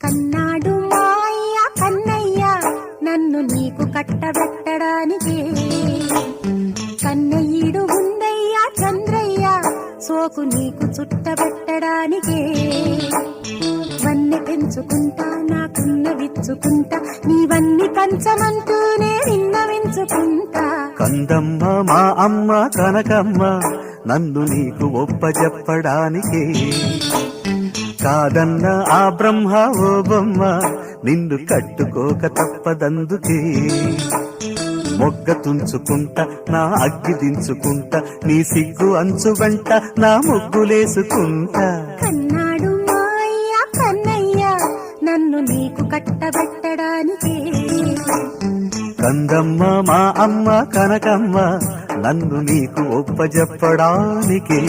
కన్నాడు మాయ్య కన్నయ్య నన్ను నీకు కట్టబెట్టడానికి. కన్నయ్యుడు ఉందయ్యా చంద్రయ్య సోకు నీకు చుట్టబెట్టడానికి. వన్నె పెంచుకుంటా నాకున్న విచ్చుకుంటా నీవన్నీ పంచమంటూనే విన్నవించుకుంటా. కందమ్మ మా అమ్మ కనకమ్మ నన్ను నీకు ఒప్పజెప్పడానికి. కాదన్న ఆ బ్రహ్మ ఓ బొమ్మ నిన్ను కట్టుకోక తప్పదందుకే. మొగ్గ తుంచుకుంటా నా అగ్గి దించుకుంటా నీ సిగ్గు అంచు వెంట నా ముగ్గులేసుకుంటా. కన్నాడు మాయ్య కన్నయ్య నన్ను నీకు కట్టబెట్టడానికి. కందమ్మ మా అమ్మ కనకమ్మ నన్ను నీకు ఒప్పజెప్పడానికి.